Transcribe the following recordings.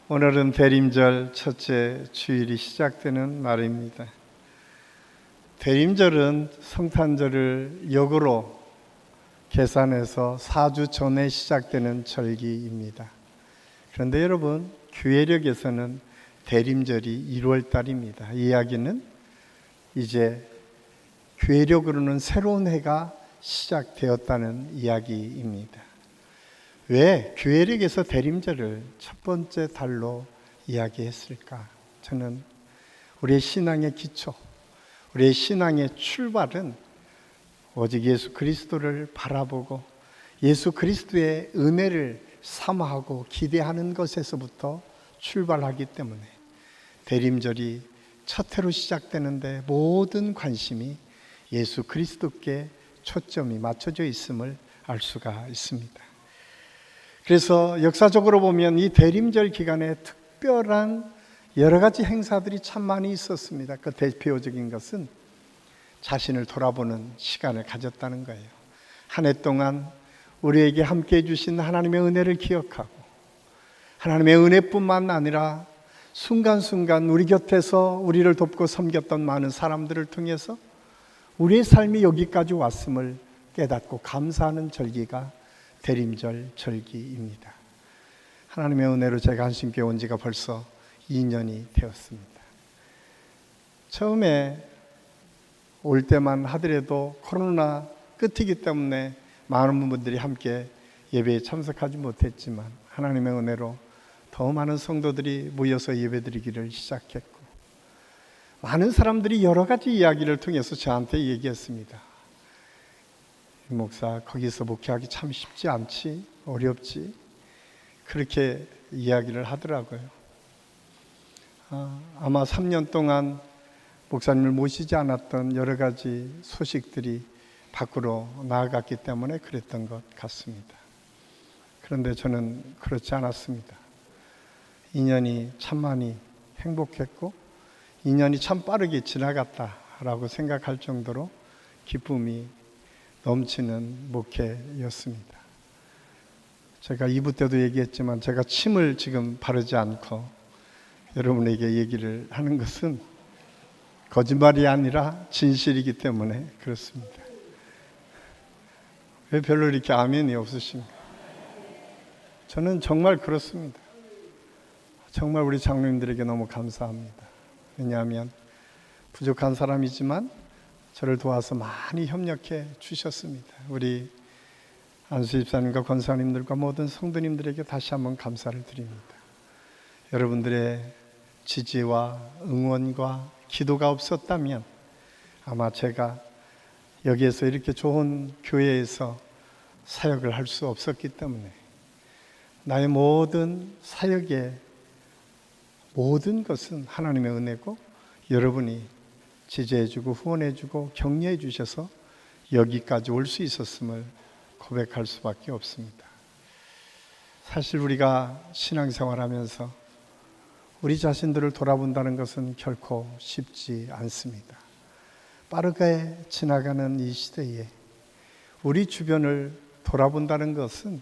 오늘은 대림절 첫째 주일이 시작되는 날입니다. 대림절은 성탄절을 역으로 계산해서 4주 전에 시작되는 절기입니다. 그런데 여러분, 교회력에서는 대림절이 1월 달입니다. 이 이야기는 이제 교회력으로는 새로운 해가 시작되었다는 이야기입니다. 왜 교회력에서 대림절을 첫 번째 달로 이야기했을까? 저는 우리의 신앙의 기초, 우리의 신앙의 출발은 오직 예수 그리스도를 바라보고 예수 그리스도의 은혜를 사모하고 기대하는 것에서부터 출발하기 때문에 대림절이 첫 해로 시작되는데 모든 관심이 예수 그리스도께 초점이 맞춰져 있음을 알 수가 있습니다. 그래서 역사적으로 보면 이 대림절 기간에 특별한 여러 가지 행사들이 참 많이 있었습니다. 그 대표적인 것은 자신을 돌아보는 시간을 가졌다는 거예요. 한 해 동안 우리에게 함께 해주신 하나님의 은혜를 기억하고 하나님의 은혜뿐만 아니라 순간순간 우리 곁에서 우리를 돕고 섬겼던 많은 사람들을 통해서 우리의 삶이 여기까지 왔음을 깨닫고 감사하는 절기가 대림절 절기입니다. 하나님의 은혜로 제가 한신교회 온 지가 벌써 2년이 되었습니다. 처음에 올 때만 하더라도 코로나 끝이기 때문에 많은 분들이 함께 예배에 참석하지 못했지만 하나님의 은혜로 더 많은 성도들이 모여서 예배드리기를 시작했고 많은 사람들이 여러 가지 이야기를 통해서 저한테 얘기했습니다. 목사, 거기서 목회하기 참 쉽지 않지? 어렵지? 그렇게 이야기를 하더라고요. 아마 3년 동안 목사님을 모시지 않았던 여러 가지 소식들이 밖으로 나아갔기 때문에 그랬던 것 같습니다. 그런데 저는 그렇지 않았습니다. 2년이 참 많이 행복했고 2년이 참 빠르게 지나갔다라고 생각할 정도로 기쁨이 넘치는 목회였습니다. 제가 2부 때도 얘기했지만 제가 침을 지금 바르지 않고 여러분에게 얘기를 하는 것은 거짓말이 아니라 진실이기 때문에 그렇습니다. 왜 별로 이렇게 아멘이 없으십니까? 저는 정말 그렇습니다. 정말 우리 장로님들에게 너무 감사합니다. 왜냐하면 부족한 사람이지만 저를 도와서 많이 협력해 주셨습니다. 우리 안수 집사님과 권사님들과 모든 성도님들에게 다시 한번 감사를 드립니다. 여러분들의 지지와 응원과 기도가 없었다면 아마 제가 여기에서 이렇게 좋은 교회에서 사역을 할 수 없었기 때문에 나의 모든 사역의 모든 것은 하나님의 은혜고 여러분이 지지해주고 후원해주고 격려해 주셔서 여기까지 올 수 있었음을 고백할 수밖에 없습니다. 사실 우리가 신앙생활하면서 우리 자신들을 돌아본다는 것은 결코 쉽지 않습니다. 빠르게 지나가는 이 시대에 우리 주변을 돌아본다는 것은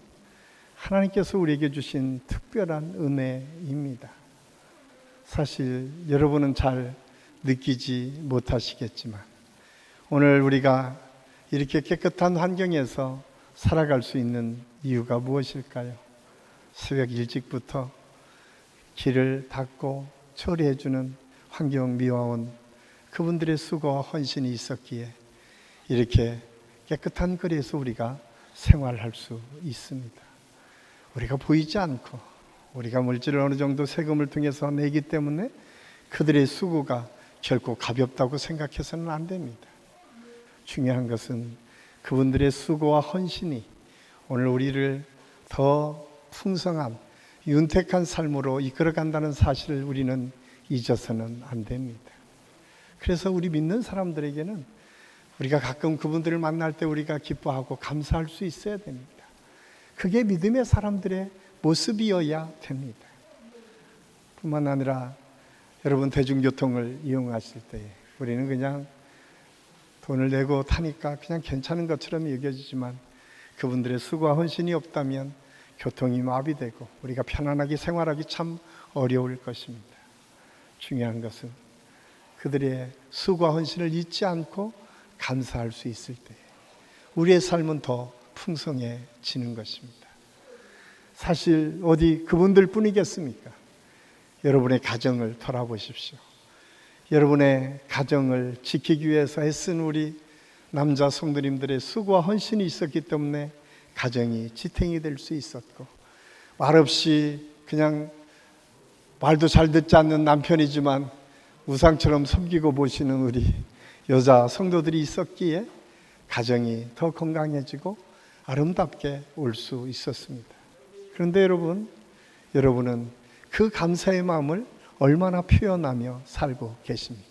하나님께서 우리에게 주신 특별한 은혜입니다. 사실 여러분은 잘 느끼지 못하시겠지만 오늘 우리가 이렇게 깨끗한 환경에서 살아갈 수 있는 이유가 무엇일까요? 새벽 일찍부터 길을 닦고 처리해주는 환경미화원 그분들의 수고와 헌신이 있었기에 이렇게 깨끗한 거리에서 우리가 생활할 수 있습니다. 우리가 보이지 않고 우리가 물질을 어느 정도 세금을 통해서 내기 때문에 그들의 수고가 결코 가볍다고 생각해서는 안 됩니다. 중요한 것은 그분들의 수고와 헌신이 오늘 우리를 더 풍성한 윤택한 삶으로 이끌어간다는 사실을 우리는 잊어서는 안 됩니다. 그래서 우리 믿는 사람들에게는 우리가 가끔 그분들을 만날 때 우리가 기뻐하고 감사할 수 있어야 됩니다. 그게 믿음의 사람들의 모습이어야 됩니다. 뿐만 아니라 여러분 대중교통을 이용하실 때 우리는 그냥 돈을 내고 타니까 그냥 괜찮은 것처럼 여겨지지만 그분들의 수고와 헌신이 없다면 교통이 마비되고 우리가 편안하게 생활하기 참 어려울 것입니다. 중요한 것은 그들의 수고와 헌신을 잊지 않고 감사할 수 있을 때 우리의 삶은 더 풍성해지는 것입니다. 사실 어디 그분들 뿐이겠습니까? 여러분의 가정을 돌아보십시오. 여러분의 가정을 지키기 위해서 애쓴 우리 남자 성도님들의 수고와 헌신이 있었기 때문에 가정이 지탱이 될 수 있었고, 말없이 그냥 말도 잘 듣지 않는 남편이지만 우상처럼 섬기고 보시는 우리 여자 성도들이 있었기에 가정이 더 건강해지고 아름답게 올 수 있었습니다. 그런데 여러분은 그 감사의 마음을 얼마나 표현하며 살고 계십니까?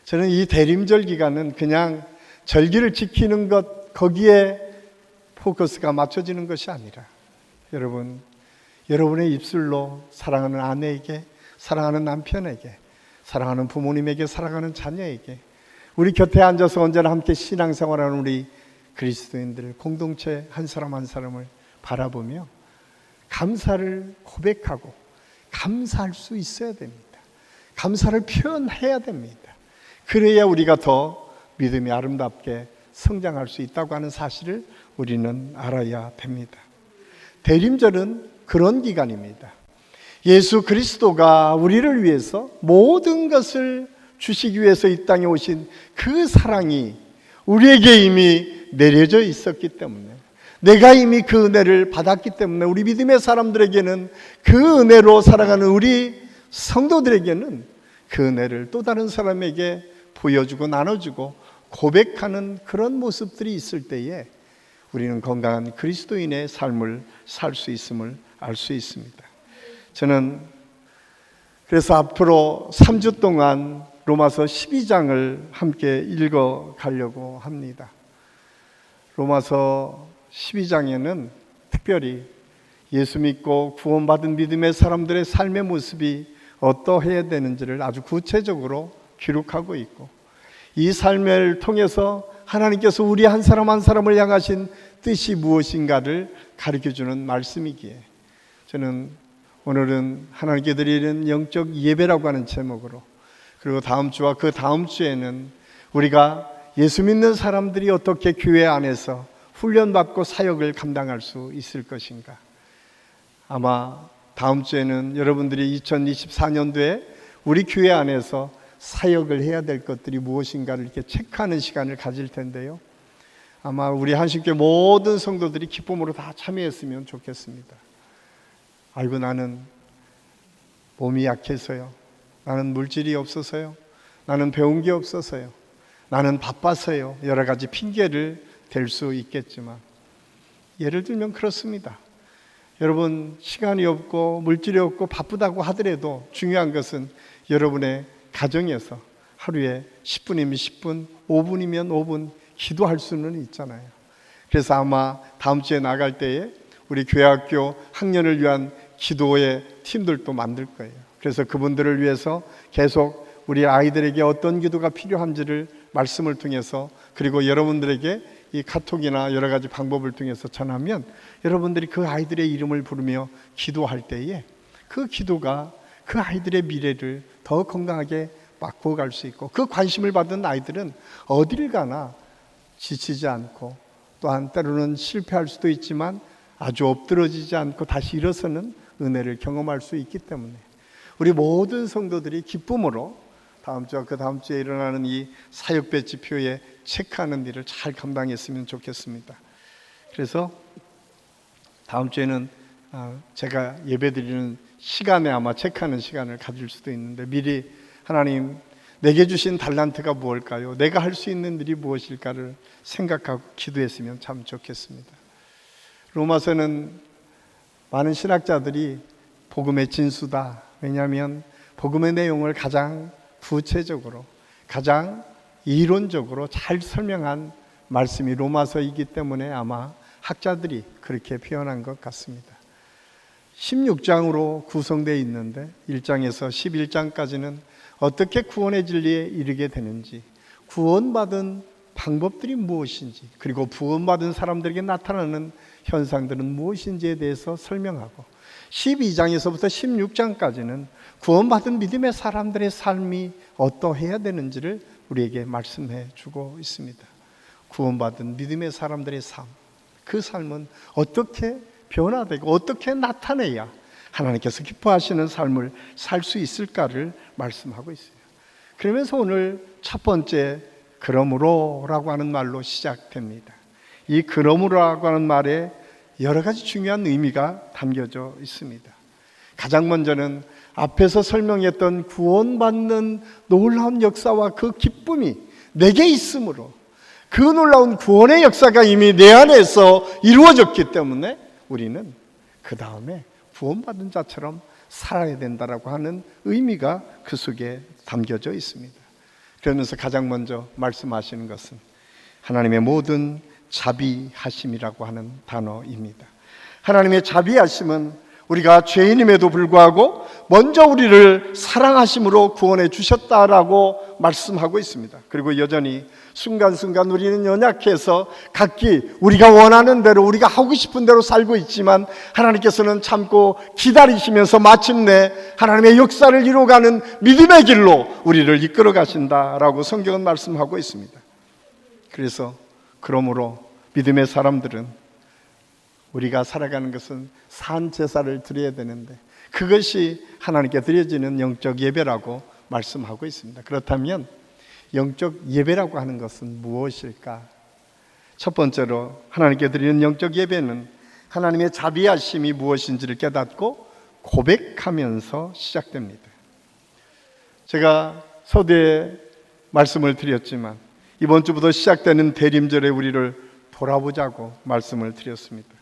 저는 이 대림절 기간은 그냥 절기를 지키는 것, 거기에 포커스가 맞춰지는 것이 아니라 여러분의 입술로 사랑하는 아내에게, 사랑하는 남편에게, 사랑하는 부모님에게, 사랑하는 자녀에게, 우리 곁에 앉아서 언제나 함께 신앙생활하는 우리 그리스도인들 공동체 한 사람 한 사람을 바라보며 감사를 고백하고 감사할 수 있어야 됩니다. 감사를 표현해야 됩니다. 그래야 우리가 더 믿음이 아름답게 성장할 수 있다고 하는 사실을 우리는 알아야 됩니다. 대림절은 그런 기간입니다. 예수 그리스도가 우리를 위해서 모든 것을 주시기 위해서 이 땅에 오신 그 사랑이 우리에게 이미 내려져 있었기 때문에, 내가 이미 그 은혜를 받았기 때문에 우리 믿음의 사람들에게는, 그 은혜로 살아가는 우리 성도들에게는 그 은혜를 또 다른 사람에게 보여주고 나눠주고 고백하는 그런 모습들이 있을 때에 우리는 건강한 그리스도인의 삶을 살 수 있음을 알 수 있습니다. 저는 그래서 앞으로 3주 동안 로마서 12장을 함께 읽어 가려고 합니다. 로마서 12장에는 특별히 예수 믿고 구원받은 믿음의 사람들의 삶의 모습이 어떠해야 되는지를 아주 구체적으로 기록하고 있고, 이 삶을 통해서 하나님께서 우리 한 사람 한 사람을 향하신 뜻이 무엇인가를 가르쳐주는 말씀이기에 저는 오늘은 하나님께 드리는 영적 예배라고 하는 제목으로, 그리고 다음 주와 그 다음 주에는 우리가 예수 믿는 사람들이 어떻게 교회 안에서 훈련받고 사역을 감당할 수 있을 것인가. 아마 다음 주에는 여러분들이 2024년도에 우리 교회 안에서 사역을 해야 될 것들이 무엇인가를 이렇게 체크하는 시간을 가질 텐데요, 아마 우리 한식교회 모든 성도들이 기쁨으로 다 참여했으면 좋겠습니다. 아이고, 나는 몸이 약해서요, 나는 물질이 없어서요, 나는 배운 게 없어서요, 나는 바빠서요, 여러 가지 핑계를 댈 수 있겠지만, 예를 들면 그렇습니다. 여러분, 시간이 없고 물질이 없고 바쁘다고 하더라도 중요한 것은 여러분의 가정에서 하루에 10분이면 10분, 5분이면 5분 기도할 수는 있잖아요. 그래서 아마 다음 주에 나갈 때에 우리 교회학교 학년을 위한 기도의 팀들도 만들 거예요. 그래서 그분들을 위해서 계속 우리 아이들에게 어떤 기도가 필요한지를 말씀을 통해서, 그리고 여러분들에게 이 카톡이나 여러 가지 방법을 통해서 전하면 여러분들이 그 아이들의 이름을 부르며 기도할 때에 그 기도가 그 아이들의 미래를 더 건강하게 바꿔갈 수 있고, 그 관심을 받은 아이들은 어딜 가나 지치지 않고, 또한 때로는 실패할 수도 있지만 아주 엎드러지지 않고 다시 일어서는 은혜를 경험할 수 있기 때문에 우리 모든 성도들이 기쁨으로 다음 주와 그 다음 주에 일어나는 이 사역 배치표에 체크하는 일을 잘 감당했으면 좋겠습니다. 그래서 다음 주에는 제가 예배드리는 시간에 아마 체크하는 시간을 가질 수도 있는데, 미리 하나님, 내게 주신 달란트가 무엇일까요? 내가 할 수 있는 일이 무엇일까를 생각하고 기도했으면 참 좋겠습니다. 로마서는 많은 신학자들이 복음의 진수다. 왜냐하면 복음의 내용을 가장 구체적으로, 가장 이론적으로 잘 설명한 말씀이 로마서이기 때문에 아마 학자들이 그렇게 표현한 것 같습니다. 16장으로 구성되어 있는데 1장에서 11장까지는 어떻게 구원의 진리에 이르게 되는지, 구원받은 방법들이 무엇인지, 그리고 구원받은 사람들에게 나타나는 현상들은 무엇인지에 대해서 설명하고 12장에서부터 16장까지는 구원받은 믿음의 사람들의 삶이 어떠해야 되는지를 우리에게 말씀해 주고 있습니다. 구원받은 믿음의 사람들의 삶, 그 삶은 어떻게 변화되고 어떻게 나타내야 하나님께서 기뻐하시는 삶을 살 수 있을까를 말씀하고 있어요. 그러면서 오늘 첫 번째 그러므로라고 하는 말로 시작됩니다. 이 그러므로라고 하는 말에 여러 가지 중요한 의미가 담겨져 있습니다. 가장 먼저는 앞에서 설명했던 구원받는 놀라운 역사와 그 기쁨이 내게 있으므로 그 놀라운 구원의 역사가 이미 내 안에서 이루어졌기 때문에 우리는 그 다음에 구원받은 자처럼 살아야 된다라고 하는 의미가 그 속에 담겨져 있습니다. 그러면서 가장 먼저 말씀하시는 것은 하나님의 모든 자비하심이라고 하는 단어입니다. 하나님의 자비하심은 우리가 죄인임에도 불구하고 먼저 우리를 사랑하심으로 구원해 주셨다라고 말씀하고 있습니다. 그리고 여전히 순간순간 우리는 연약해서 각기 우리가 원하는 대로 우리가 하고 싶은 대로 살고 있지만 하나님께서는 참고 기다리시면서 마침내 하나님의 역사를 이루어가는 믿음의 길로 우리를 이끌어 가신다라고 성경은 말씀하고 있습니다. 그래서 그러므로 믿음의 사람들은 우리가 살아가는 것은 산 제사를 드려야 되는데 그것이 하나님께 드려지는 영적 예배라고 말씀하고 있습니다. 그렇다면 영적 예배라고 하는 것은 무엇일까? 첫 번째로 하나님께 드리는 영적 예배는 하나님의 자비하심이 무엇인지를 깨닫고 고백하면서 시작됩니다. 제가 서두에 말씀을 드렸지만 이번 주부터 시작되는 대림절에 우리를 돌아보자고 말씀을 드렸습니다.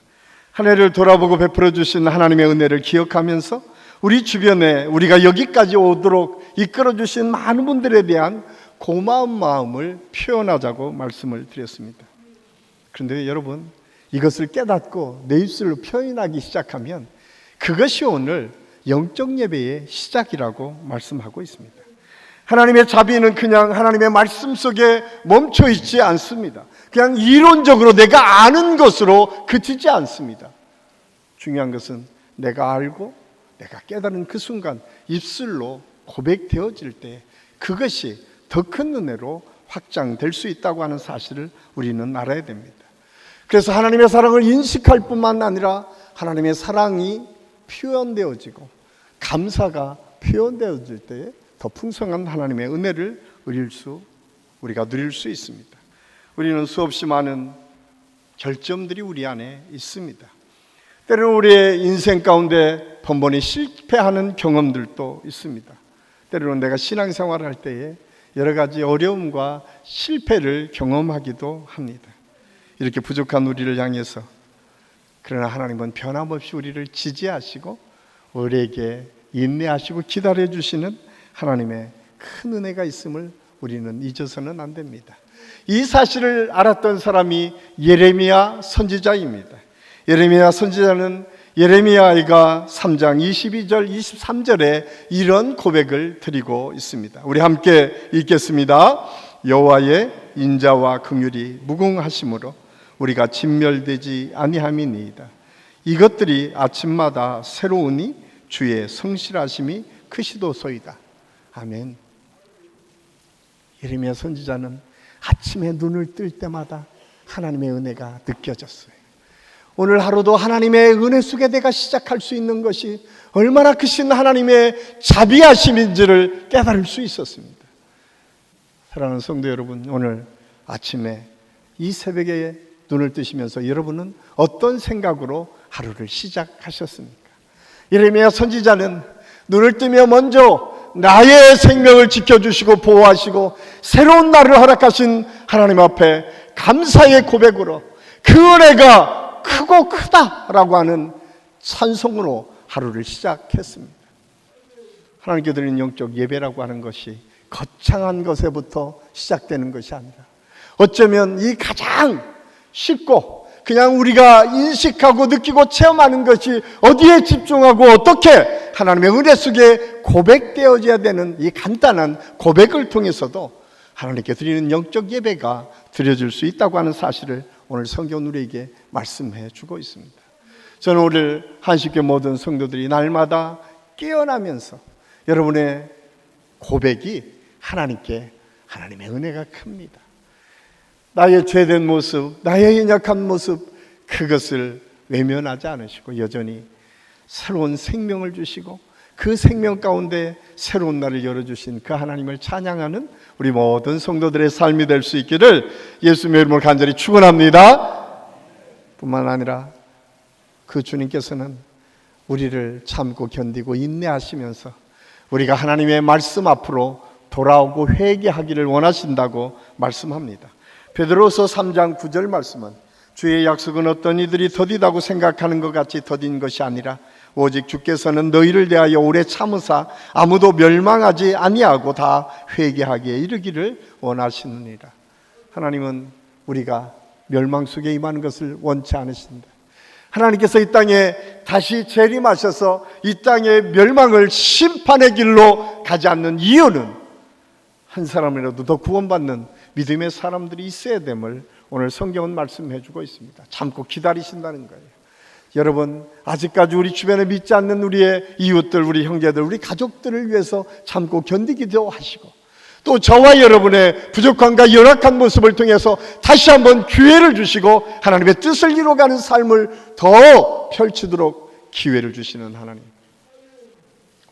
한 해를 돌아보고 베풀어 주신 하나님의 은혜를 기억하면서 우리 주변에 우리가 여기까지 오도록 이끌어 주신 많은 분들에 대한 고마운 마음을 표현하자고 말씀을 드렸습니다. 그런데 여러분, 이것을 깨닫고 내 입술로 표현하기 시작하면 그것이 오늘 영적 예배의 시작이라고 말씀하고 있습니다. 하나님의 자비는 그냥 하나님의 말씀 속에 멈춰 있지 않습니다. 그냥 이론적으로 내가 아는 것으로 그치지 않습니다. 중요한 것은 내가 알고 내가 깨달은 그 순간 입술로 고백되어질 때 그것이 더 큰 은혜로 확장될 수 있다고 하는 사실을 우리는 알아야 됩니다. 그래서 하나님의 사랑을 인식할 뿐만 아니라 하나님의 사랑이 표현되어지고 감사가 표현되어질 때에 더 풍성한 하나님의 은혜를 우리가 누릴 수 있습니다. 우리는 수없이 많은 결점들이 우리 안에 있습니다. 때로는 우리의 인생 가운데 번번이 실패하는 경험들도 있습니다. 때로는 내가 신앙생활을 할 때에 여러 가지 어려움과 실패를 경험하기도 합니다. 이렇게 부족한 우리를 향해서 그러나 하나님은 변함없이 우리를 지지하시고 우리에게 인내하시고 기다려주시는 하나님의 큰 은혜가 있음을 우리는 잊어서는 안 됩니다. 이 사실을 알았던 사람이 예레미야 선지자입니다. 예레미야 선지자는 예레미야가 3장 22절 23절에 이런 고백을 드리고 있습니다. 우리 함께 읽겠습니다. 여호와의 인자와 긍휼이 무궁하심으로 우리가 진멸되지 아니함이니이다. 이것들이 아침마다 새로우니 주의 성실하심이 크시도소이다. 아멘. 예레미야 선지자는 아침에 눈을 뜰 때마다 하나님의 은혜가 느껴졌어요. 오늘 하루도 하나님의 은혜 속에 내가 시작할 수 있는 것이 얼마나 크신 하나님의 자비하심인지를 깨달을 수 있었습니다. 사랑하는 성도 여러분, 오늘 아침에 이 새벽에 눈을 뜨시면서 여러분은 어떤 생각으로 하루를 시작하셨습니까? 예레미야 선지자는 눈을 뜨며 먼저 나의 생명을 지켜주시고 보호하시고 새로운 날을 허락하신 하나님 앞에 감사의 고백으로 그 은혜가 크고 크다라고 하는 찬송으로 하루를 시작했습니다. 하나님께 드리는 영적 예배라고 하는 것이 거창한 것에부터 시작되는 것이 아니라 어쩌면 이 가장 쉽고 그냥 우리가 인식하고 느끼고 체험하는 것이 어디에 집중하고 어떻게 하나님의 은혜 속에 고백되어져야 되는 이 간단한 고백을 통해서도 하나님께 드리는 영적 예배가 드려질 수 있다고 하는 사실을 오늘 성경 우리에게 말씀해 주고 있습니다. 저는 오늘 한식교 모든 성도들이 날마다 깨어나면서 여러분의 고백이 하나님께 하나님의 은혜가 큽니다. 나의 죄된 모습, 나의 연약한 모습, 그것을 외면하지 않으시고 여전히 새로운 생명을 주시고 그 생명 가운데 새로운 날을 열어주신 그 하나님을 찬양하는 우리 모든 성도들의 삶이 될 수 있기를 예수님의 이름으로 간절히 축원합니다. 뿐만 아니라 그 주님께서는 우리를 참고 견디고 인내하시면서 우리가 하나님의 말씀 앞으로 돌아오고 회개하기를 원하신다고 말씀합니다. 베드로서 3장 9절 말씀은 주의 약속은 어떤 이들이 더디다고 생각하는 것 같이 더딘 것이 아니라 오직 주께서는 너희를 대하여 오래 참으사 아무도 멸망하지 아니하고 다 회개하기에 이르기를 원하시느니라. 하나님은 우리가 멸망 속에 임하는 것을 원치 않으신다. 하나님께서 이 땅에 다시 재림하셔서 이 땅의 멸망을 심판의 길로 가지 않는 이유는 한 사람이라도 더 구원받는 믿음의 사람들이 있어야 됨을 오늘 성경은 말씀해 주고 있습니다. 참고 기다리신다는 거예요. 여러분, 아직까지 우리 주변에 믿지 않는 우리의 이웃들, 우리 형제들, 우리 가족들을 위해서 참고 견디기도 하시고 또 저와 여러분의 부족함과 열악한 모습을 통해서 다시 한번 기회를 주시고 하나님의 뜻을 이루어가는 삶을 더 펼치도록 기회를 주시는 하나님.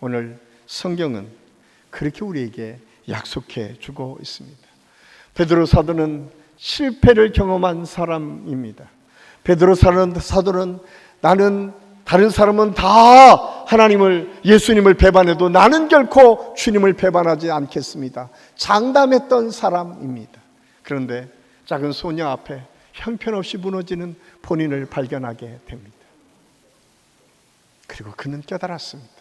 오늘 성경은 그렇게 우리에게 약속해 주고 있습니다. 베드로 사도는 실패를 경험한 사람입니다. 베드로 사도는 나는 다른 사람은 다 하나님을 예수님을 배반해도 나는 결코 주님을 배반하지 않겠습니다. 장담했던 사람입니다. 그런데 작은 소녀 앞에 형편없이 무너지는 본인을 발견하게 됩니다. 그리고 그는 깨달았습니다.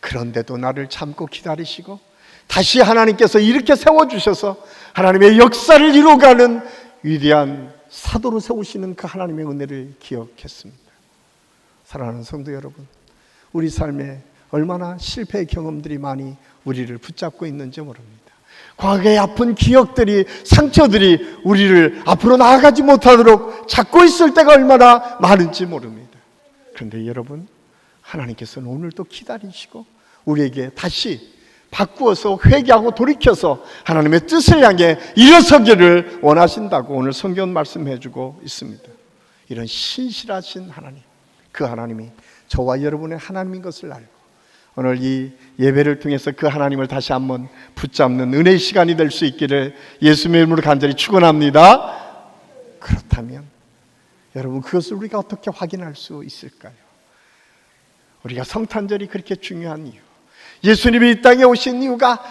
그런데도 나를 참고 기다리시고 다시 하나님께서 이렇게 세워주셔서 하나님의 역사를 이루어가는 위대한 사도로 세우시는 그 하나님의 은혜를 기억했습니다. 사랑하는 성도 여러분, 우리 삶에 얼마나 실패의 경험들이 많이 우리를 붙잡고 있는지 모릅니다. 과거의 아픈 기억들이, 상처들이 우리를 앞으로 나아가지 못하도록 잡고 있을 때가 얼마나 많은지 모릅니다. 그런데 여러분, 하나님께서는 오늘도 기다리시고 우리에게 다시 바꾸어서 회개하고 돌이켜서 하나님의 뜻을 향해 일어서기를 원하신다고 오늘 성경 말씀해 주고 있습니다. 이런 신실하신 하나님, 그 하나님이 저와 여러분의 하나님인 것을 알고 오늘 이 예배를 통해서 그 하나님을 다시 한번 붙잡는 은혜의 시간이 될 수 있기를 예수님의 이름으로 간절히 축원합니다. 그렇다면 여러분, 그것을 우리가 어떻게 확인할 수 있을까요? 우리가 성탄절이 그렇게 중요한 이유, 예수님이 이 땅에 오신 이유가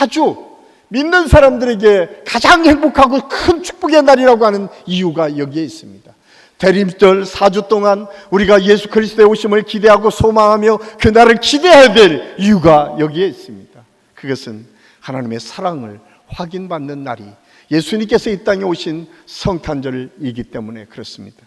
아주 믿는 사람들에게 가장 행복하고 큰 축복의 날이라고 하는 이유가 여기에 있습니다. 대림절 4주 동안 우리가 예수 그리스도의 오심을 기대하고 소망하며 그 날을 기대해야 될 이유가 여기에 있습니다. 그것은 하나님의 사랑을 확인받는 날이 예수님께서 이 땅에 오신 성탄절이기 때문에 그렇습니다.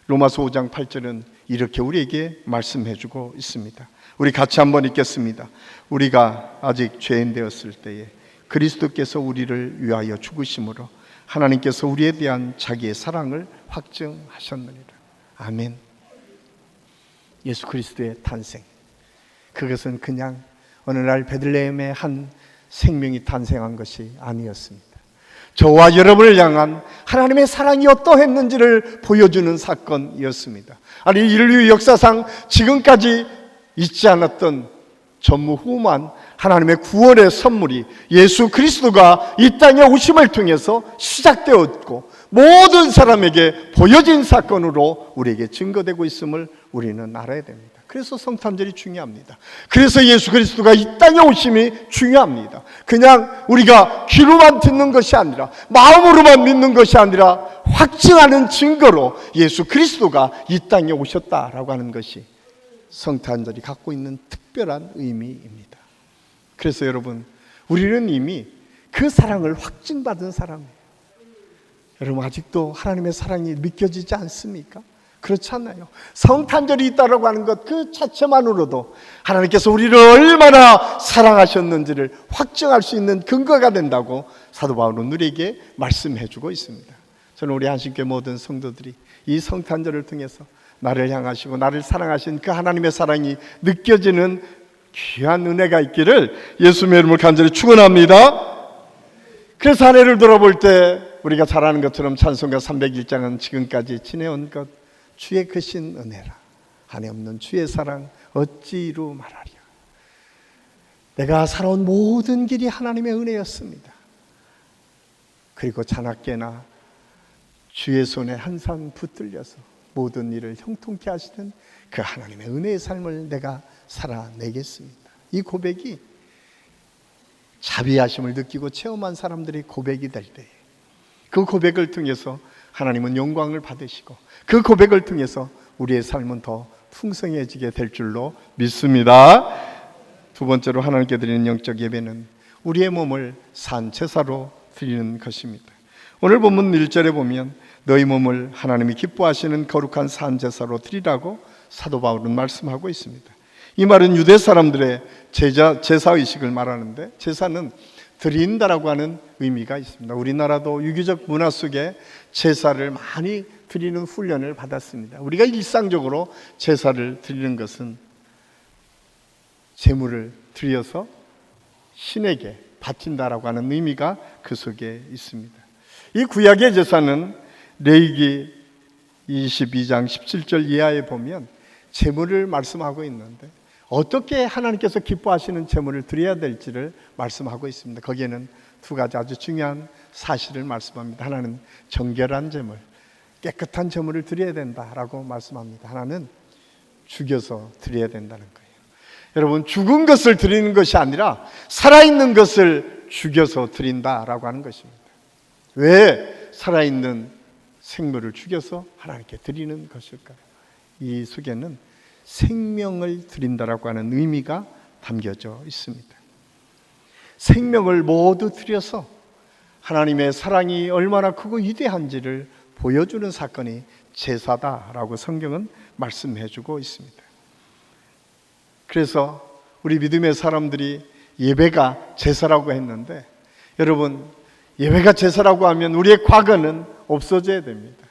로마서 5장 8절은 이렇게 우리에게 말씀해 주고 있습니다. 우리 같이 한번 읽겠습니다. 우리가 아직 죄인 되었을 때에 그리스도께서 우리를 위하여 죽으심으로 하나님께서 우리에 대한 자기의 사랑을 확증하셨느니라. 아멘. 예수 그리스도의 탄생, 그것은 그냥 어느 날 베들레헴의 한 생명이 탄생한 것이 아니었습니다. 저와 여러분을 향한 하나님의 사랑이 어떠했는지를 보여주는 사건이었습니다. 아니, 인류 역사상 지금까지 있지 않았던 전무후무한 하나님의 구원의 선물이 예수 그리스도가 이 땅에 오심을 통해서 시작되었고 모든 사람에게 보여진 사건으로 우리에게 증거되고 있음을 우리는 알아야 됩니다. 그래서 성탄절이 중요합니다. 그래서 예수 그리스도가 이 땅에 오심이 중요합니다. 그냥 우리가 귀로만 듣는 것이 아니라 마음으로만 믿는 것이 아니라 확증하는 증거로 예수 그리스도가 이 땅에 오셨다라고 하는 것이 성탄절이 갖고 있는 특별한 의미입니다. 그래서 여러분, 우리는 이미 그 사랑을 확증받은 사람이에요. 여러분, 아직도 하나님의 사랑이 믿겨지지 않습니까? 그렇지 않나요? 성탄절이 있다라고 하는 것 그 자체만으로도 하나님께서 우리를 얼마나 사랑하셨는지를 확증할 수 있는 근거가 된다고 사도 바울은 우리에게 말씀해 주고 있습니다. 저는 우리 한신교회 모든 성도들이 이 성탄절을 통해서 나를 향하시고 나를 사랑하신 그 하나님의 사랑이 느껴지는 귀한 은혜가 있기를 예수님의 이름으로 간절히 축원합니다. 그래서 한 해를 돌아볼 때 우리가 잘 아는 것처럼 찬송가 301장은 지금까지 지내온 것 주의 크신 은혜라 한해 없는 주의 사랑 어찌 이루 말하랴. 내가 살아온 모든 길이 하나님의 은혜였습니다. 그리고 자나깨나 주의 손에 한산 붙들려서 모든 일을 형통케 하시는 그 하나님의 은혜의 삶을 내가 살아내겠습니다. 이 고백이 자비하심을 느끼고 체험한 사람들이 고백이 될 때에 그 고백을 통해서 하나님은 영광을 받으시고 그 고백을 통해서 우리의 삶은 더 풍성해지게 될 줄로 믿습니다. 두 번째로 하나님께 드리는 영적 예배는 우리의 몸을 산 제사로 드리는 것입니다. 오늘 본문 1절에 보면 너희 몸을 하나님이 기뻐하시는 거룩한 산 제사로 드리라고 사도 바울은 말씀하고 있습니다. 이 말은 유대 사람들의 제사의식을 말하는데 제사는 드린다라고 하는 의미가 있습니다. 우리나라도 유교적 문화 속에 제사를 많이 드리는 훈련을 받았습니다. 우리가 일상적으로 제사를 드리는 것은 제물을 드려서 신에게 바친다라고 하는 의미가 그 속에 있습니다. 이 구약의 제사는 레위기 22장 17절 이하에 보면 제물을 말씀하고 있는데 어떻게 하나님께서 기뻐하시는 제물을 드려야 될지를 말씀하고 있습니다. 거기에는 두 가지 아주 중요한 사실을 말씀합니다. 하나는 정결한 제물, 깨끗한 제물을 드려야 된다라고 말씀합니다. 하나는 죽여서 드려야 된다는 거예요. 여러분, 죽은 것을 드리는 것이 아니라 살아있는 것을 죽여서 드린다라고 하는 것입니다. 왜 살아있는 생물을 죽여서 하나님께 드리는 것일까요? 이 속에는 생명을 드린다라고 하는 의미가 담겨져 있습니다. 생명을 모두 드려서 하나님의 사랑이 얼마나 크고 위대한지를 보여주는 사건이 제사다라고 성경은 말씀해주고 있습니다. 그래서 우리 믿음의 사람들이 예배가 제사라고 했는데 여러분, 예배가 제사라고 하면 우리의 과거는 없어져야 됩니다.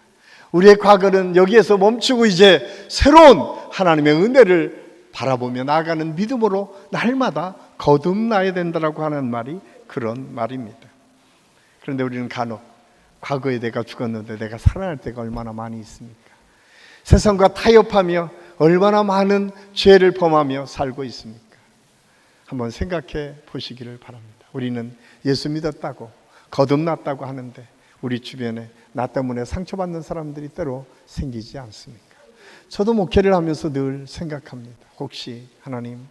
우리의 과거는 여기에서 멈추고 이제 새로운 하나님의 은혜를 바라보며 나아가는 믿음으로 날마다 거듭나야 된다고 하는 말이 그런 말입니다. 그런데 우리는 간혹 과거에 내가 죽었는데 내가 살아날 때가 얼마나 많이 있습니까? 세상과 타협하며 얼마나 많은 죄를 범하며 살고 있습니까? 한번 생각해 보시기를 바랍니다. 우리는 예수 믿었다고 거듭났다고 하는데 우리 주변에 나 때문에 상처받는 사람들이 때로 생기지 않습니까? 저도 목회를 하면서 늘 생각합니다. 혹시 하나님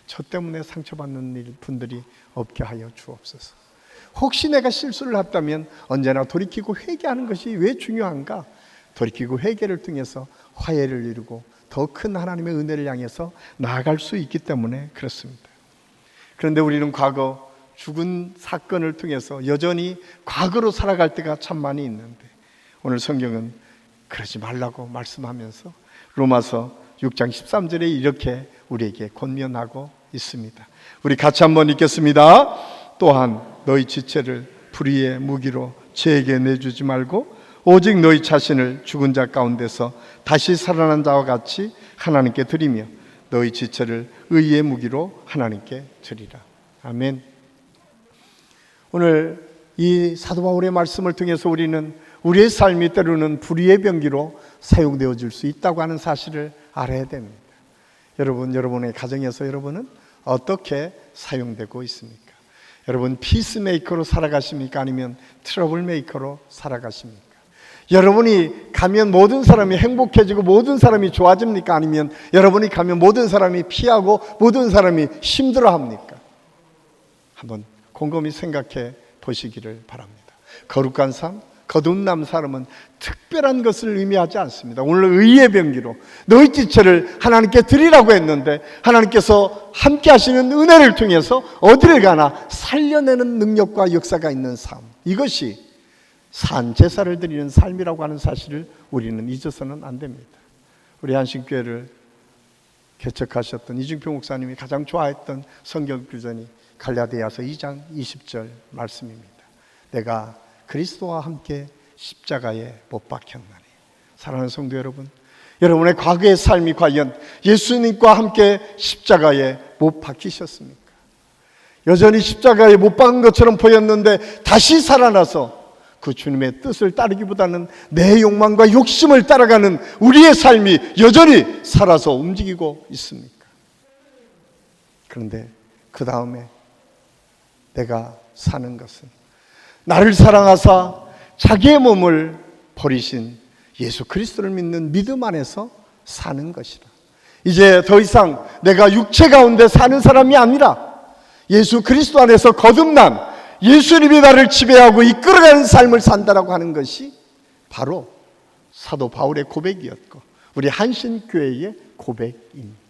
저 때문에 상처받는 분들이 없게 하여 주옵소서. 혹시 내가 실수를 했다면 언제나 돌이키고 회개하는 것이 왜 중요한가? 돌이키고 회개를 통해서 화해를 이루고 더 큰 하나님의 은혜를 향해서 나아갈 수 있기 때문에 그렇습니다. 그런데 우리는 과거 죽은 사건을 통해서 여전히 과거로 살아갈 때가 참 많이 있는데 오늘 성경은 그러지 말라고 말씀하면서 로마서 6장 13절에 이렇게 우리에게 권면하고 있습니다. 우리 같이 한번 읽겠습니다. 또한 너희 지체를 불의의 무기로 죄에게 내주지 말고 오직 너희 자신을 죽은 자 가운데서 다시 살아난 자와 같이 하나님께 드리며 너희 지체를 의의 무기로 하나님께 드리라. 아멘. 오늘 이 사도 바울의 말씀을 통해서 우리는 우리의 삶이 때로는 불의의 병기로 사용되어질 수 있다고 하는 사실을 알아야 됩니다. 여러분, 여러분의 가정에서 여러분은 어떻게 사용되고 있습니까? 여러분, 피스메이커로 살아가십니까? 아니면 트러블 메이커로 살아가십니까? 여러분이 가면 모든 사람이 행복해지고 모든 사람이 좋아집니까? 아니면 여러분이 가면 모든 사람이 피하고 모든 사람이 힘들어합니까? 한번 곰곰이 생각해 보시기를 바랍니다. 거룩한 삶, 거듭난 사람은 특별한 것을 의미하지 않습니다. 오늘 의의 병기로 너희 지체를 하나님께 드리라고 했는데 하나님께서 함께 하시는 은혜를 통해서 어디를 가나 살려내는 능력과 역사가 있는 삶, 이것이 산 제사를 드리는 삶이라고 하는 사실을 우리는 잊어서는 안 됩니다. 우리 한신교회를 개척하셨던 이중표 목사님이 가장 좋아했던 성경 구절이 갈라디아서 2장 20절 말씀입니다. 내가 그리스도와 함께 십자가에 못 박혔나니. 사랑하는 성도 여러분, 여러분의 과거의 삶이 과연 예수님과 함께 십자가에 못 박히셨습니까? 여전히 십자가에 못 박은 것처럼 보였는데 다시 살아나서 그 주님의 뜻을 따르기보다는 내 욕망과 욕심을 따라가는 우리의 삶이 여전히 살아서 움직이고 있습니까? 그런데 그 다음에 내가 사는 것은 나를 사랑하사 자기의 몸을 버리신 예수 그리스도를 믿는 믿음 안에서 사는 것이다. 이제 더 이상 내가 육체 가운데 사는 사람이 아니라 예수 그리스도 안에서 거듭난 예수님이 나를 지배하고 이끌어가는 삶을 산다라고 하는 것이 바로 사도 바울의 고백이었고 우리 한신교회의 고백입니다.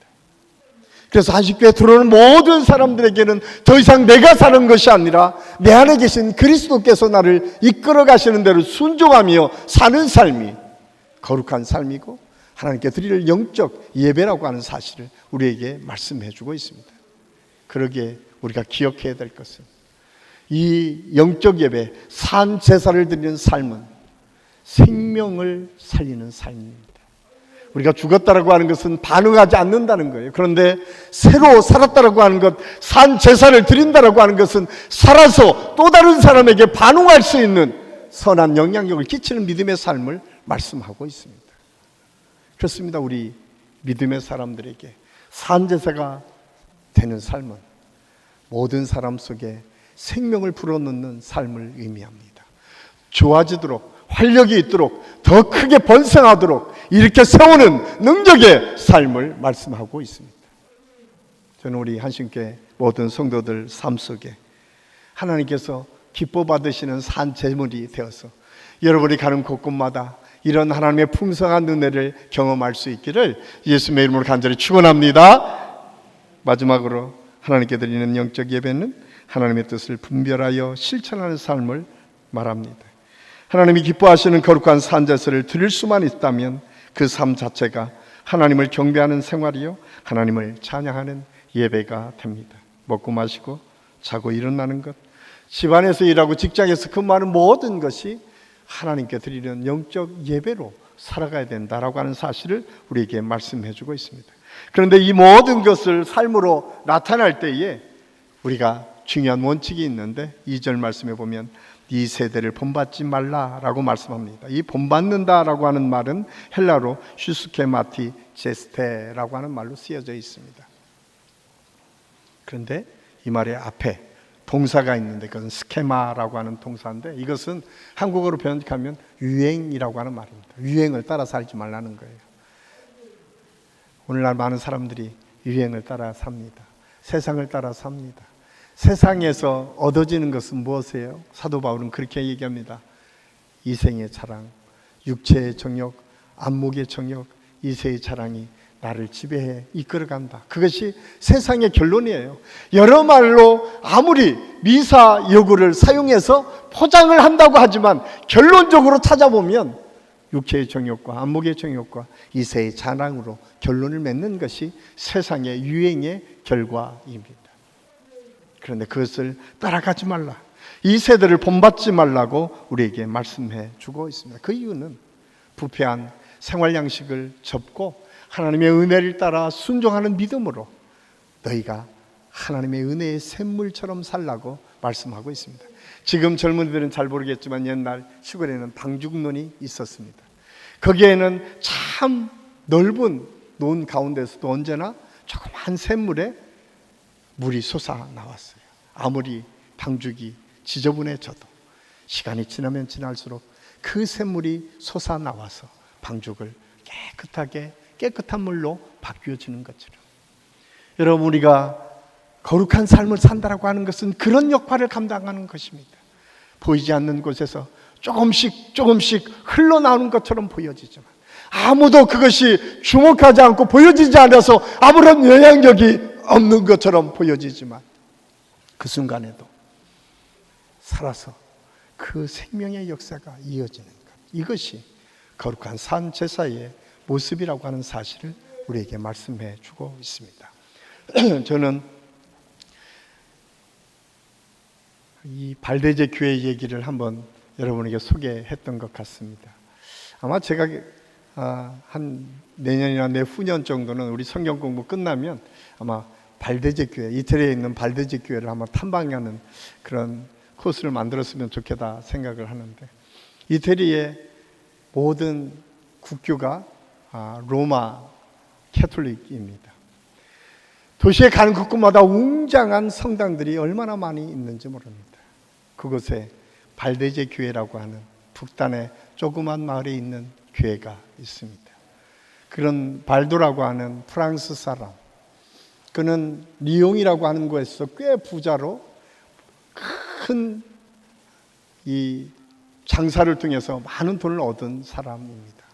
그래서 한신교회에 들어오는 모든 사람들에게는 더 이상 내가 사는 것이 아니라 내 안에 계신 그리스도께서 나를 이끌어 가시는 대로 순종하며 사는 삶이 거룩한 삶이고 하나님께 드릴 영적 예배라고 하는 사실을 우리에게 말씀해 주고 있습니다. 그러기에 우리가 기억해야 될 것은 이 영적 예배, 산 제사를 드리는 삶은 생명을 살리는 삶입니다. 우리가 죽었다라고 하는 것은 반응하지 않는다는 거예요. 그런데 새로 살았다라고 하는 것, 산 제사를 드린다라고 하는 것은 살아서 또 다른 사람에게 반응할 수 있는 선한 영향력을 끼치는 믿음의 삶을 말씀하고 있습니다. 그렇습니다. 우리 믿음의 사람들에게 산 제사가 되는 삶은 모든 사람 속에 생명을 불어넣는 삶을 의미합니다. 좋아지도록, 활력이 있도록, 더 크게 번성하도록 이렇게 세우는 능력의 삶을 말씀하고 있습니다. 저는 우리 한신교회 모든 성도들 삶 속에 하나님께서 기뻐 받으시는 산 제물이 되어서 여러분이 가는 곳곳마다 이런 하나님의 풍성한 은혜를 경험할 수 있기를 예수님의 이름으로 간절히 축원합니다. 마지막으로 하나님께 드리는 영적 예배는 하나님의 뜻을 분별하여 실천하는 삶을 말합니다. 하나님이 기뻐하시는 거룩한 산제사를 드릴 수만 있다면 그 삶 자체가 하나님을 경배하는 생활이요 하나님을 찬양하는 예배가 됩니다. 먹고 마시고 자고 일어나는 것, 집안에서 일하고 직장에서 근무하는 모든 것이 하나님께 드리는 영적 예배로 살아가야 된다라고 하는 사실을 우리에게 말씀해 주고 있습니다. 그런데 이 모든 것을 삶으로 나타날 때에 우리가 중요한 원칙이 있는데 2절 말씀에 보면 이 세대를 본받지 말라라고 말씀합니다. 이 본받는다라고 하는 말은 헬라로 슈스케마티 제스테라고 하는 말로 쓰여져 있습니다. 그런데 이 말의 앞에 동사가 있는데 그것은 스케마라고 하는 동사인데 이것은 한국어로 번역하면 유행이라고 하는 말입니다. 유행을 따라 살지 말라는 거예요. 오늘날 많은 사람들이 유행을 따라 삽니다. 세상을 따라 삽니다. 세상에서 얻어지는 것은 무엇이에요? 사도 바울은 그렇게 얘기합니다. 이생의 자랑, 육체의 정욕, 안목의 정욕, 이세의 자랑이 나를 지배해 이끌어간다. 그것이 세상의 결론이에요. 여러 말로 아무리 미사 여구를 사용해서 포장을 한다고 하지만 결론적으로 찾아보면 육체의 정욕과 안목의 정욕과 이세의 자랑으로 결론을 맺는 것이 세상의 유행의 결과입니다. 그런데 그것을 따라가지 말라. 이 세대를 본받지 말라고 우리에게 말씀해 주고 있습니다. 그 이유는 부패한 생활 양식을 접고 하나님의 은혜를 따라 순종하는 믿음으로 너희가 하나님의 은혜의 샘물처럼 살라고 말씀하고 있습니다. 지금 젊은이들은 잘 모르겠지만 옛날 시골에는 방죽논이 있었습니다. 거기에는 참 넓은 논 가운데서도 언제나 조그만 샘물에 물이 솟아나왔어요. 아무리 방죽이 지저분해져도 시간이 지나면 지날수록 그 샘물이 솟아나와서 방죽을 깨끗한 물로 바뀌어지는 것처럼 여러분 우리가 거룩한 삶을 산다라고 하는 것은 그런 역할을 감당하는 것입니다. 보이지 않는 곳에서 조금씩 흘러나오는 것처럼 보여지지만 아무도 그것이 주목하지 않고 보여지지 않아서 아무런 영향력이 없는 것처럼 보여지지만 그 순간에도 살아서 그 생명의 역사가 이어지는 것, 이것이 거룩한 산 제사의 모습이라고 하는 사실을 우리에게 말씀해 주고 있습니다. 저는 이 발대제 교회 얘기를 한번 여러분에게 소개했던 것 같습니다. 아마 제가 한 내년이나 내후년 정도는 우리 성경 공부 끝나면 아마 발데제 교회, 이태리에 있는 발데제 교회를 한번 탐방하는 그런 코스를 만들었으면 좋겠다 생각을 하는데, 이태리의 모든 국교가 로마 캐톨릭입니다. 도시에 가는 곳곳마다 웅장한 성당들이 얼마나 많이 있는지 모릅니다. 그곳에 발데제 교회라고 하는 북단의 조그만 마을에 있는 교회가 있습니다. 그런 발도라고 하는 프랑스 사람, 그는 리옹이라고 하는 곳에서 꽤 부자로 큰 이 장사를 통해서 많은 돈을 얻은 사람입니다.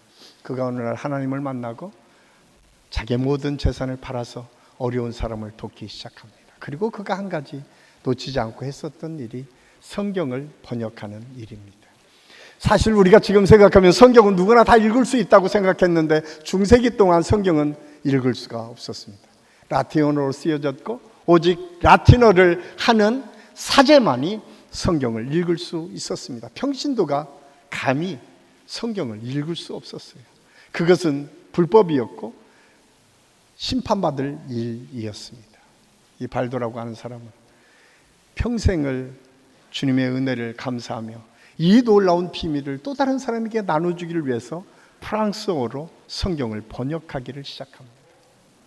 그가 어느 날 하나님을 만나고 자기의 모든 재산을 팔아서 어려운 사람을 돕기 시작합니다. 그리고 그가 한 가지 놓치지 않고 했었던 일이 성경을 번역하는 일입니다. 사실 우리가 지금 생각하면 성경은 누구나 다 읽을 수 있다고 생각했는데 중세기 동안 성경은 읽을 수가 없었습니다. 라틴어로 쓰여졌고 오직 라틴어를 하는 사제만이 성경을 읽을 수 있었습니다. 평신도가 감히 성경을 읽을 수 없었어요. 그것은 불법이었고 심판받을 일이었습니다. 이 발도라고 하는 사람은 평생을 주님의 은혜를 감사하며 이 놀라운 비밀을 또 다른 사람에게 나눠주기를 위해서 프랑스어로 성경을 번역하기를 시작합니다.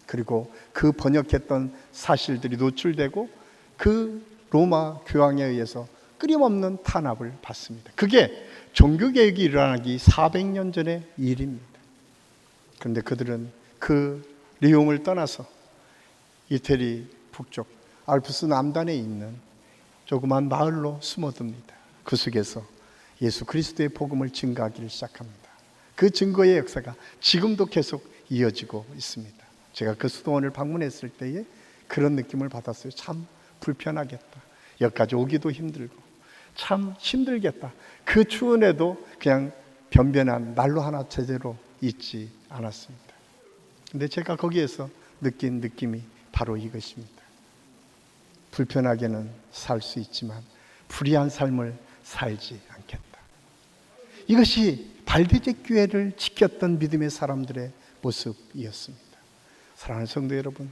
그리고 그 번역했던 사실들이 노출되고 그 로마 교황에 의해서 끊임없는 탄압을 받습니다. 그게 종교개혁이 일어나기 400년 전의 일입니다. 그런데 그들은 그 리옹을 떠나서 이태리 북쪽 알프스 남단에 있는 조그만 마을로 숨어듭니다. 그 속에서 예수 그리스도의 복음을 증거하기를 시작합니다. 그 증거의 역사가 지금도 계속 이어지고 있습니다. 제가 그 수도원을 방문했을 때에 그런 느낌을 받았어요. 참 불편하겠다. 여기까지 오기도 힘들고 참 힘들겠다. 그 추운에도 그냥 변변한 난로 하나 제대로 있지 않았습니다. 근데 제가 거기에서 느낀 느낌이 바로 이것입니다. 불편하게는 살 수 있지만 불의한 삶을 살지 않겠다. 이것이 발데제 교회를 지켰던 믿음의 사람들의 모습이었습니다. 사랑하는 성도 여러분,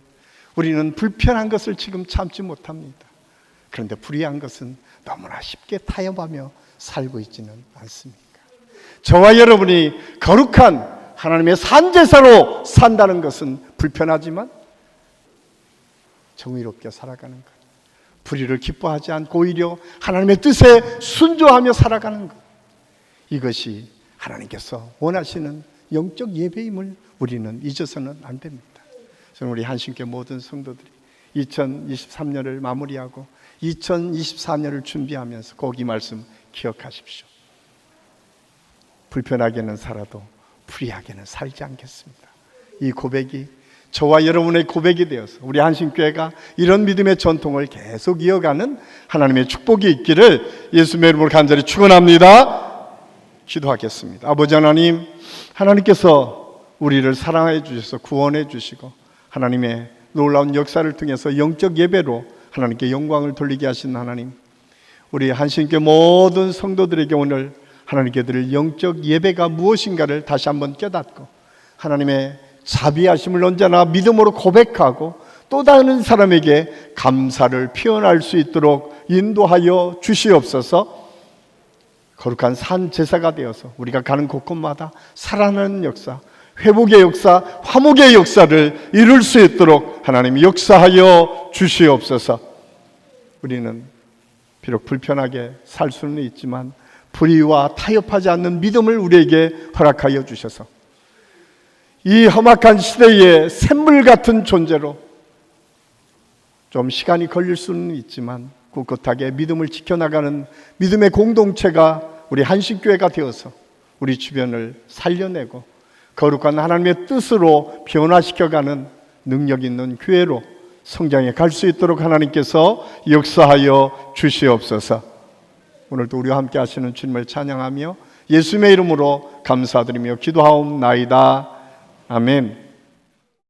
우리는 불편한 것을 지금 참지 못합니다. 그런데 불의한 것은 너무나 쉽게 타협하며 살고 있지는 않습니까? 저와 여러분이 거룩한 하나님의 산제사로 산다는 것은 불편하지만 정의롭게 살아가는 것, 불의를 기뻐하지 않고 오히려 하나님의 뜻에 순종하며 살아가는 것, 이것이 하나님께서 원하시는 영적 예배임을 우리는 잊어서는 안 됩니다. 저는 우리 한신교회 모든 성도들이 2023년을 마무리하고 2024년을 준비하면서 꼭 이 말씀 기억하십시오. 불편하게는 살아도 불의하게는 살지 않겠습니다. 이 고백이 저와 여러분의 고백이 되어서 우리 한신교회가 이런 믿음의 전통을 계속 이어가는 하나님의 축복이 있기를 예수님의 이름으로 간절히 축원합니다. 기도하겠습니다. 아버지 하나님, 하나님께서 우리를 사랑해 주셔서 구원해 주시고 하나님의 놀라운 역사를 통해서 영적 예배로 하나님께 영광을 돌리게 하신 하나님, 우리 한신교회 모든 성도들에게 오늘 하나님께 드릴 영적 예배가 무엇인가를 다시 한번 깨닫고 하나님의 자비하심을 언제나 믿음으로 고백하고 또 다른 사람에게 감사를 표현할 수 있도록 인도하여 주시옵소서. 거룩한 산 제사가 되어서 우리가 가는 곳곳마다 살아나는 역사, 회복의 역사, 화목의 역사를 이룰 수 있도록 하나님 역사하여 주시옵소서. 우리는 비록 불편하게 살 수는 있지만 불의와 타협하지 않는 믿음을 우리에게 허락하여 주셔서 이 험악한 시대에 샘물 같은 존재로 좀 시간이 걸릴 수는 있지만 꿋꿋하게 믿음을 지켜나가는 믿음의 공동체가 우리 한신교회가 되어서 우리 주변을 살려내고 거룩한 하나님의 뜻으로 변화시켜가는 능력 있는 교회로 성장해 갈 수 있도록 하나님께서 역사하여 주시옵소서. 오늘도 우리와 함께 하시는 주님을 찬양하며 예수님의 이름으로 감사드리며 기도하옵나이다. 아멘.